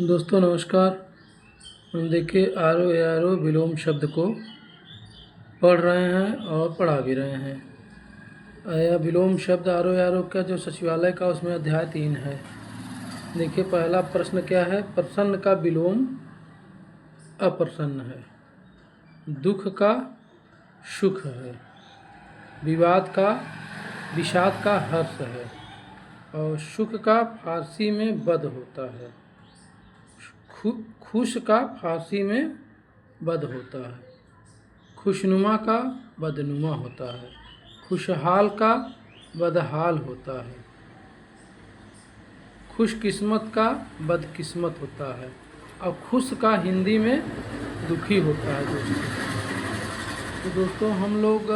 दोस्तों नमस्कार। हम देखिए आरो आरो विलोम शब्द को पढ़ रहे हैं और पढ़ा भी रहे हैं। यह विलोम शब्द आरो आरो का जो सचिवालय का उसमें अध्याय 3 है। देखिए पहला प्रश्न क्या है। प्रसन्न का विलोम अप्रसन्न है, दुख का सुख है, विवाद का विषाद का हर्ष है और सुख का फारसी में बद होता है। खुश का फारसी में बद होता है, खुशनुमा का बदनुमा होता है, खुशहाल का बदहाल होता है, खुशकिस्मत का बदकिस्मत होता है और खुश का हिंदी में दुखी होता है। तो दोस्तों हम लोग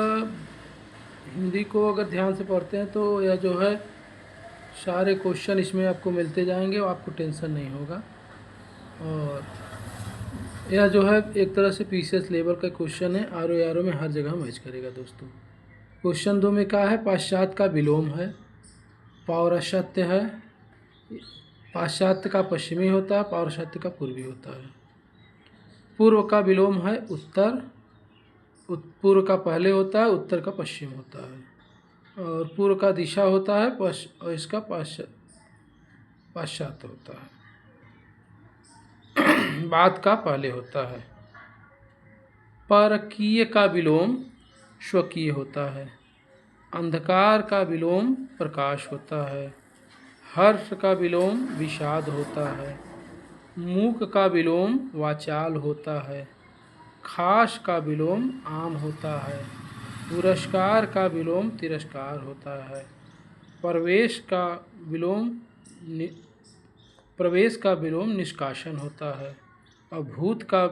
हिंदी को अगर ध्यान से पढ़ते हैं तो यह जो है सारे क्वेश्चन इसमें आपको मिलते जाएंगे और आपको टेंशन नहीं होगा। और यह जो है एक तरह से पीसीएस लेवल का क्वेश्चन है, आरो में हर जगह मैच करेगा दोस्तों। क्वेश्चन 2 में क्या है। पाश्चात्य का विलोम है, पौरस्त्य है। पाश्चात्य का पश्चिमी होता है, पौरस्त्य का पूर्वी होता है। पूर्व का विलोम है उत्तर, पूर्व का पहले होता है, उत्तर का पश्चिम होता है। और पूर्व का दिशा होता है और इसका पाश्चात्य होता है। बाद का पहले होता है। परकीय का विलोम स्वकीय होता है। अंधकार का विलोम प्रकाश होता है। हर्ष का विलोम विषाद होता है। मूक का विलोम वाचाल होता है। खास का विलोम आम होता है। पुरस्कार का विलोम तिरस्कार होता है। प्रवेश का विलोम निष्कासन होता है और भूत का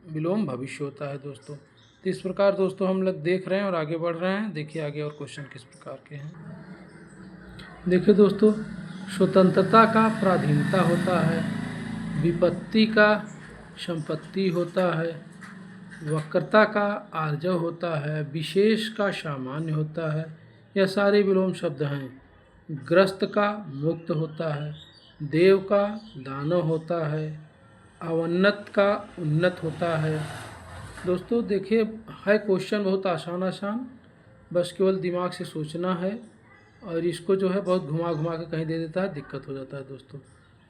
विलोम भविष्य होता है दोस्तों। तो इस प्रकार दोस्तों हम लोग देख रहे हैं और आगे बढ़ रहे हैं। देखिए आगे और क्वेश्चन किस प्रकार के हैं। देखिए दोस्तों, स्वतंत्रता का पराधीनता होता है, विपत्ति का संपत्ति होता है, वक्रता का आर्जव होता है, विशेष का सामान्य होता है। यह सारे विलोम शब्द हैं। ग्रस्त का मुक्त होता है, देव का दानव होता है, अवन्नत का उन्नत होता है। दोस्तों देखिए है क्वेश्चन बहुत आसान, बस केवल दिमाग से सोचना है और इसको जो है बहुत घुमा घुमा के कहीं दे देता है, दिक्कत हो जाता है दोस्तों।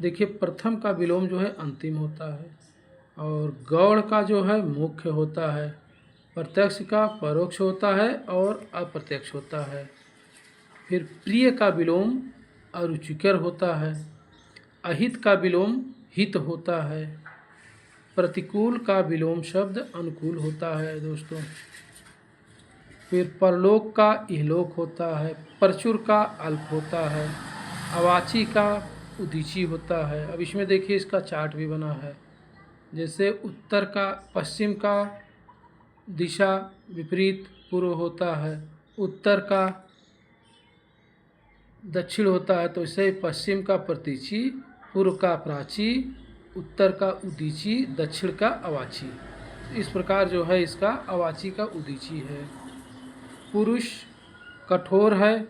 देखिए प्रथम का विलोम जो है अंतिम होता है और गौड़ का जो है मुख्य होता है, प्रत्यक्ष का परोक्ष होता है और अप्रत्यक्ष होता है। फिर प्रिय का विलोम अरुचिकर होता है, अहित का विलोम हित होता है, प्रतिकूल का विलोम शब्द अनुकूल होता है दोस्तों। फिर परलोक का इहलोक होता है, प्रचुर का अल्प होता है, अवाची का उदीची होता है। अब इसमें देखिए इसका चार्ट भी बना है। जैसे उत्तर का पश्चिम का दिशा विपरीत पूर्व होता है, उत्तर का दक्षिण होता है, तो इसे पश्चिम का प्रतीची, पूर्व का प्राची, उत्तर का उदीची, दक्षिण का अवाची। इस प्रकार जो है इसका अवाची का उदीची है। पुरुष कठोर है,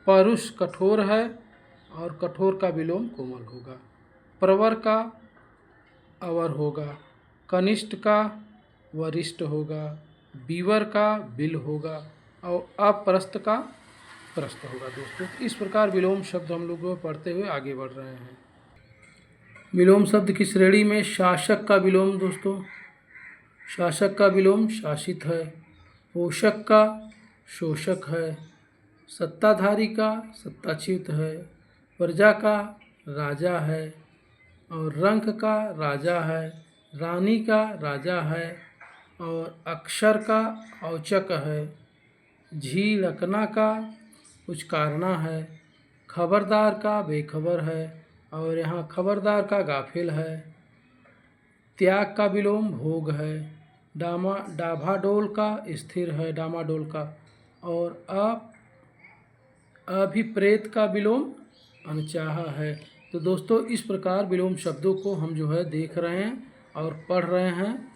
परुष कठोर है और कठोर का विलोम कोमल होगा। प्रवर का अवर होगा, कनिष्ठ का वरिष्ठ होगा, बीवर का बिल होगा और अप्रस्थ का प्रस्थ होगा दोस्तों। इस प्रकार विलोम शब्द हम लोग पढ़ते हुए आगे बढ़ रहे हैं। विलोम शब्द की श्रेणी में शासक का विलोम दोस्तों, शासक का विलोम शासित है। पोषक का शोषक है। सत्ताधारी का सत्ताच्युत है। प्रजा का राजा है और रंक का राजा है। रानी का राजा है और अक्षर का औचक है। झीलकना का उचकारना है। खबरदार का बेखबर है और यहाँ खबरदार का गाफिल है। त्याग का विलोम भोग है। डाभाडोल का स्थिर है, डामाडोल का। और अभिप्रेत का विलोम अनचाहा है। तो दोस्तों इस प्रकार विलोम शब्दों को हम जो है देख रहे हैं और पढ़ रहे हैं।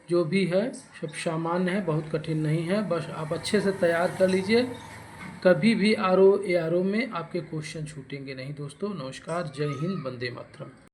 जो भी है सब सामान्य है, बहुत कठिन नहीं है, बस आप अच्छे से तैयार कर लीजिए। कभी भी आरो में आपके क्वेश्चन छूटेंगे नहीं दोस्तों। नमस्कार, जय हिंद, वंदे मातरम।